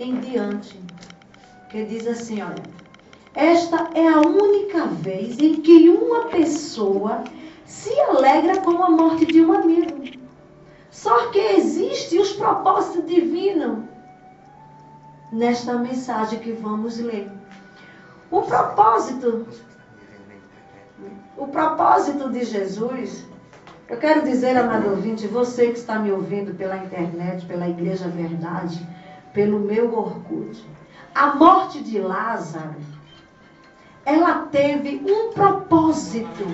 em diante. Que diz assim, olha. Esta é a única vez em que uma pessoa se alegra com a morte de um amigo. Só que existe os propósitos divinos nesta mensagem que vamos ler. O propósito de Jesus, eu quero dizer, amado ouvinte, você que está me ouvindo pela internet, pela Igreja Verdade, pelo meu Orkut, a morte de Lázaro, ela teve um propósito.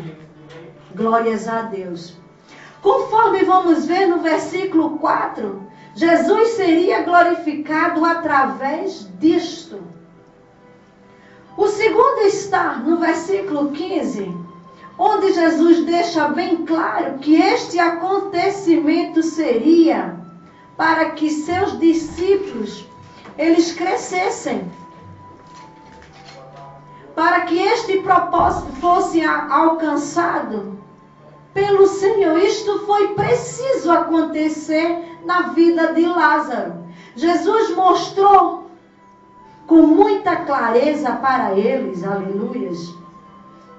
Glórias a Deus. Conforme vamos ver no versículo 4, Jesus seria glorificado através disto. O segundo está no versículo 15, onde Jesus deixa bem claro que este acontecimento seria para que seus discípulos, eles crescessem. Para que este propósito fosse alcançado pelo Senhor. Isto foi preciso acontecer na vida de Lázaro. Jesus mostrou com muita clareza para eles, aleluias,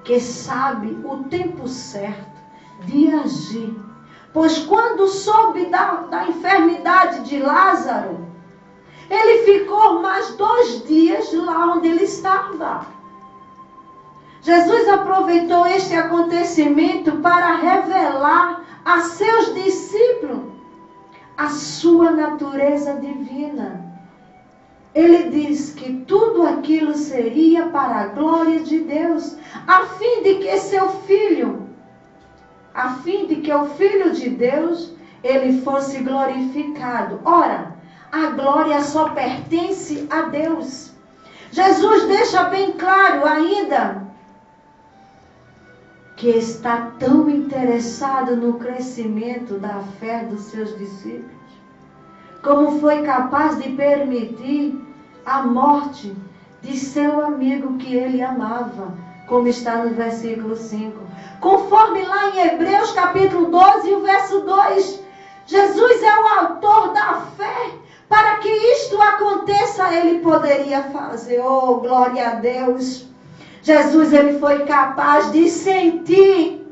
que sabe o tempo certo de agir. Pois quando soube da enfermidade de Lázaro, ele ficou mais 2 dias lá onde ele estava. Jesus aproveitou este acontecimento para revelar a seus discípulos a sua natureza divina. Ele diz que tudo aquilo seria para a glória de Deus, a fim de que o Filho de Deus, ele fosse glorificado. Ora, a glória só pertence a Deus. Jesus deixa bem claro ainda que está tão interessado no crescimento da fé dos seus discípulos, como foi capaz de permitir a morte de seu amigo que ele amava, como está no versículo 5. Conforme lá em Hebreus capítulo 12, o verso 2, Jesus é o autor da fé. Para que isto aconteça, ele poderia fazer, oh, glória a Deus. Jesus, ele foi capaz de sentir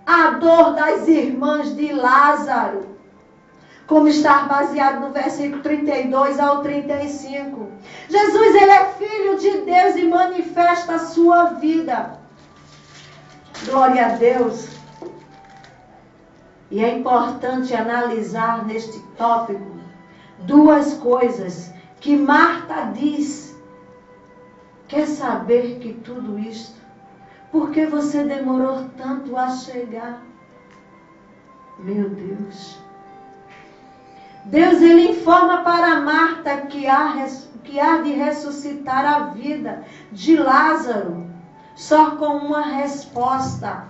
a dor das irmãs de Lázaro, como está baseado no versículo 32 ao 35. Jesus, ele é filho de Deus e manifesta a sua vida. Glória a Deus. E é importante analisar neste tópico 2 coisas que Marta diz. Quer saber que tudo isto? Por que você demorou tanto a chegar? Meu Deus. Deus, ele informa para Marta que há de ressuscitar a vida de Lázaro, só com uma resposta.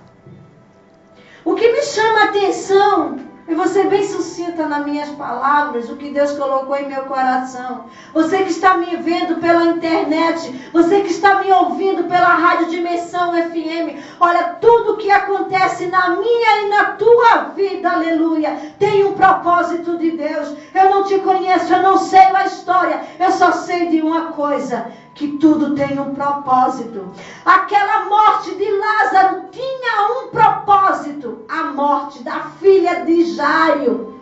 O que me chama a atenção, eu vou ser bem sucinta nas minhas palavras, o que Deus colocou em meu coração. Você que está me vendo pela internet, você que está me ouvindo pela Rádio Dimensão FM, olha, tudo que acontece na minha e na tua vida, aleluia, tem um propósito de Deus. Eu não te conheço, eu não sei a história, eu só sei de uma coisa, que tudo tem um propósito. Aquela morte de Lázaro tinha um propósito. A morte da filha de Jairo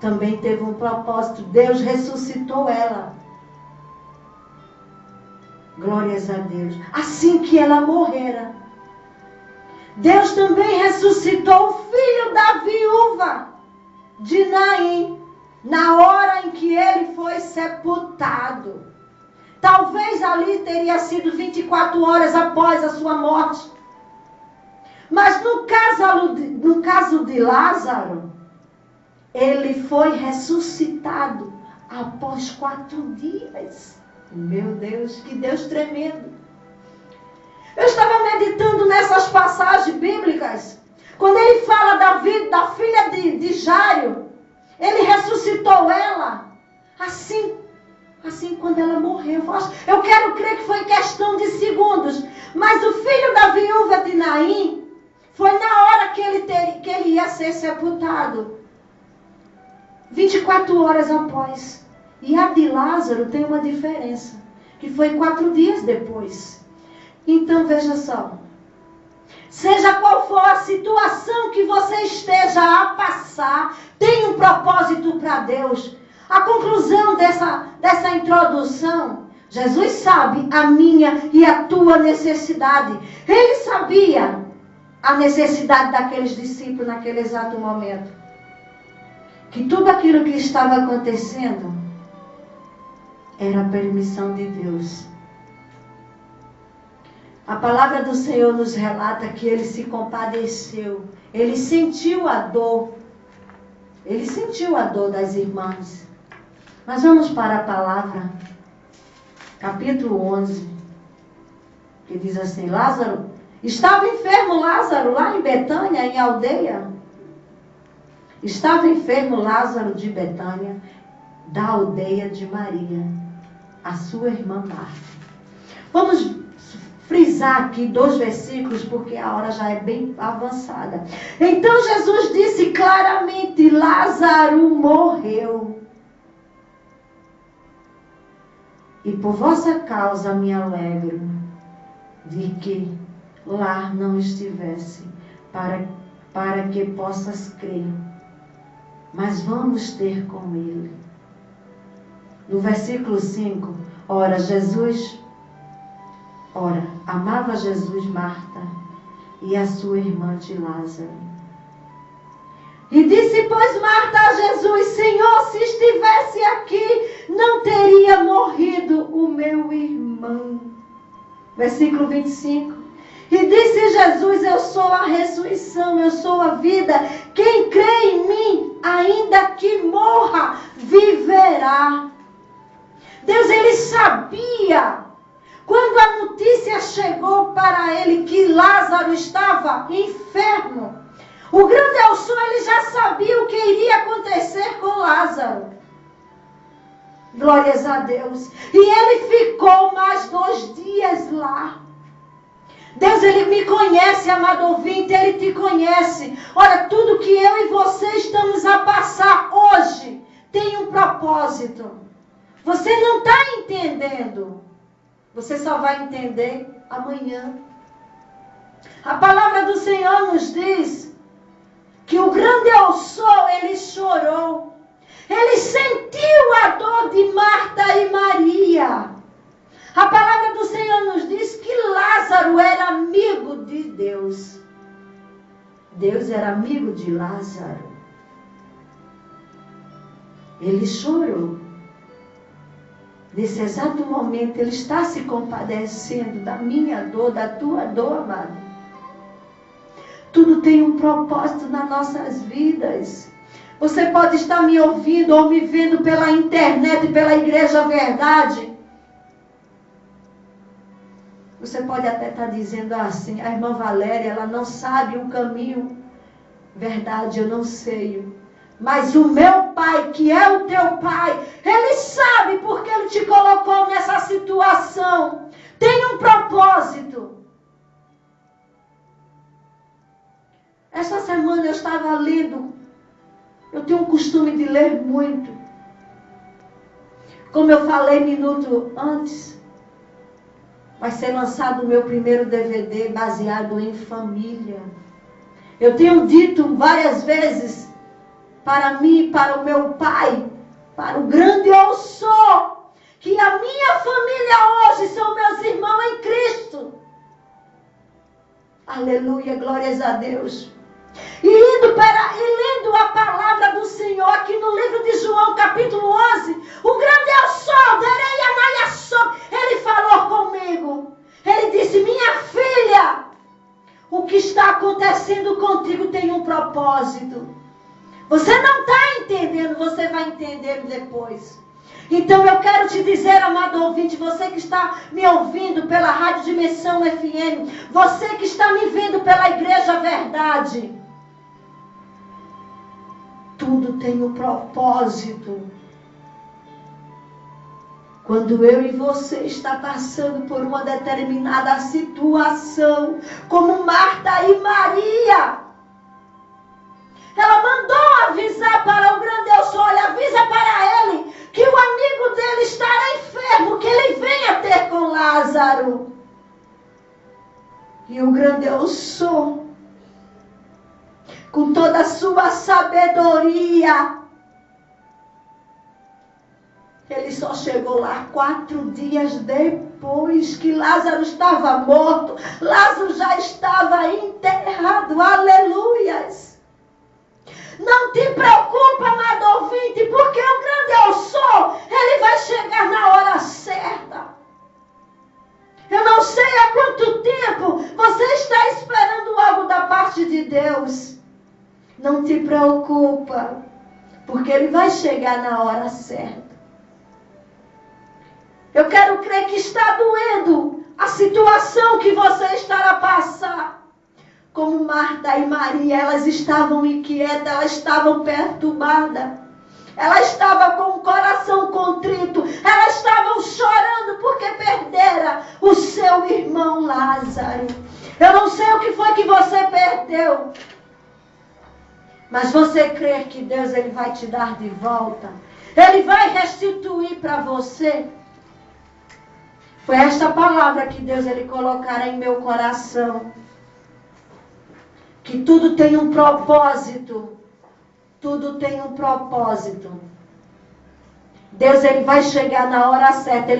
também teve um propósito. Deus ressuscitou ela. Glórias a Deus. Assim que ela morrera, Deus também ressuscitou o filho da viúva de Naim, na hora em que ele foi sepultado. Talvez ali teria sido 24 horas após a sua morte. Mas no caso de Lázaro, ele foi ressuscitado após 4 dias. Meu Deus, que Deus tremendo. Eu estava meditando nessas passagens bíblicas. Quando ele fala da filha de Jairo, ele ressuscitou ela assim quando ela morreu. Eu quero crer que foi questão de segundos. Mas o filho da viúva de Naim, foi na hora que ele ia ser sepultado. 24 horas após. E a de Lázaro tem uma diferença, que foi 4 dias depois. Então, veja só. Seja qual for a situação que você esteja a passar, tem um propósito para Deus. A conclusão dessa introdução, Jesus sabe a minha e a tua necessidade. Ele sabia a necessidade daqueles discípulos naquele exato momento. Que tudo aquilo que estava acontecendo era a permissão de Deus. A palavra do Senhor nos relata que ele se compadeceu. Ele sentiu a dor. Ele sentiu a dor das irmãs. Mas vamos para a palavra. Capítulo 11. Que diz assim, Lázaro. Estava enfermo Lázaro lá em Betânia, em aldeia. Estava enfermo Lázaro de Betânia, da aldeia de Maria, a sua irmã Marta. Vamos frisar aqui 2 versículos, porque a hora já é bem avançada. Então Jesus disse claramente, Lázaro morreu. E por vossa causa me alegro de que lá não estivesse, para que possas crer. Mas vamos ter com ele. No versículo 5, amava Jesus Marta e a sua irmã de Lázaro. E disse, pois, Marta a Jesus, Senhor, se estivesse aqui, não teria morrido o meu irmão. Versículo 25. E disse Jesus, eu sou a ressurreição, eu sou a vida. Quem crê em mim, ainda que morra, viverá. Deus, ele sabia, quando a notícia chegou para ele que Lázaro estava enfermo, o grande El Sol, ele já sabia o que iria acontecer com Lázaro. Glórias a Deus. E ele ficou mais 2 dias lá. Deus, ele me conhece, amado ouvinte, ele te conhece. Olha, tudo que eu e você estamos a passar hoje tem um propósito. Você não está entendendo. Você só vai entender amanhã. A palavra do Senhor nos diz que o grande El Sol, ele chorou. Ele sentiu a dor de Marta e Maria. A palavra do Senhor nos diz que Lázaro era amigo de Deus. Deus era amigo de Lázaro. Ele chorou. Nesse exato momento, ele está se compadecendo da minha dor, da tua dor, amado. Tudo tem um propósito nas nossas vidas. Você pode estar me ouvindo ou me vendo pela internet, pela Igreja Verdade. Você pode até estar dizendo assim, a irmã Valéria, ela não sabe o caminho. Verdade, eu não sei. Mas o meu Pai, que é o teu Pai, Ele sabe porque Ele te colocou nessa situação. Tem um propósito. Esta semana eu estava lendo. Eu tenho um costume de ler muito. Como eu falei minuto antes, vai ser lançado o meu primeiro DVD baseado em família. Eu tenho dito várias vezes para mim, para o meu pai, para o grande eu sou, que a minha família hoje são meus irmãos em Cristo. Aleluia, glórias a Deus. E lendo a palavra do Senhor aqui no livro de João, capítulo 11, o grande eu sou, ele falou comigo. Ele disse, minha filha, o que está acontecendo contigo tem um propósito. Você não está entendendo, você vai entender depois. Então eu quero te dizer, amado ouvinte, você que está me ouvindo pela Rádio Dimensão FM, você que está me vendo pela Igreja Verdade, tudo tem um propósito. Quando eu e você está passando por uma determinada situação, como Marta e Maria, ela mandou avisar para o grande eu sou, olha, avisa para ele que o amigo Lázaro. E o grande eu sou, com toda a sua sabedoria, ele só chegou lá 4 dias depois que Lázaro estava morto. Lázaro já estava enterrado. Aleluias! Não te preocupa, amado ouvinte, porque o grande eu sou, ele vai chegar na hora certa. Eu não sei há quanto tempo você está esperando algo da parte de Deus. Não te preocupa, porque ele vai chegar na hora certa. Eu quero crer que está doendo a situação que você está a passar. Como Marta e Maria, elas estavam inquietas, elas estavam perturbadas. Ela estava com o coração contrito. Elas estavam chorando porque perdera o seu irmão Lázaro. Eu não sei o que foi que você perdeu. Mas você crê que Deus ele vai te dar de volta. Ele vai restituir para você. Foi esta palavra que Deus ele colocara em meu coração. Que tudo tem um propósito. Tudo tem um propósito. Deus ele vai chegar na hora certa.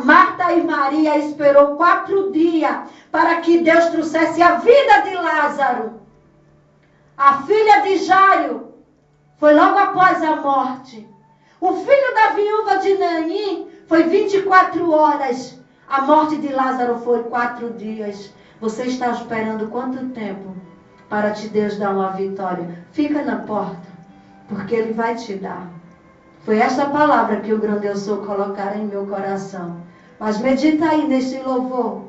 Marta e Maria esperou 4 dias para que Deus trouxesse a vida de Lázaro. A filha de Jairo foi logo após a morte. O filho da viúva de Naim foi 24 horas. A morte de Lázaro foi 4 dias. Você está esperando quanto tempo para te Deus dar uma vitória? Fica na porta, porque Ele vai te dar. Foi esta palavra que o grande eu sou colocar em meu coração. Mas medita aí nesse louvor,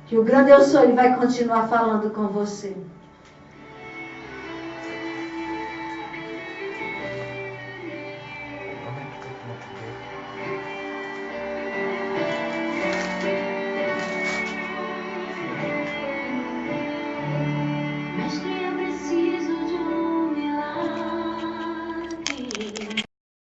que o grande eu sou, Ele vai continuar falando com você.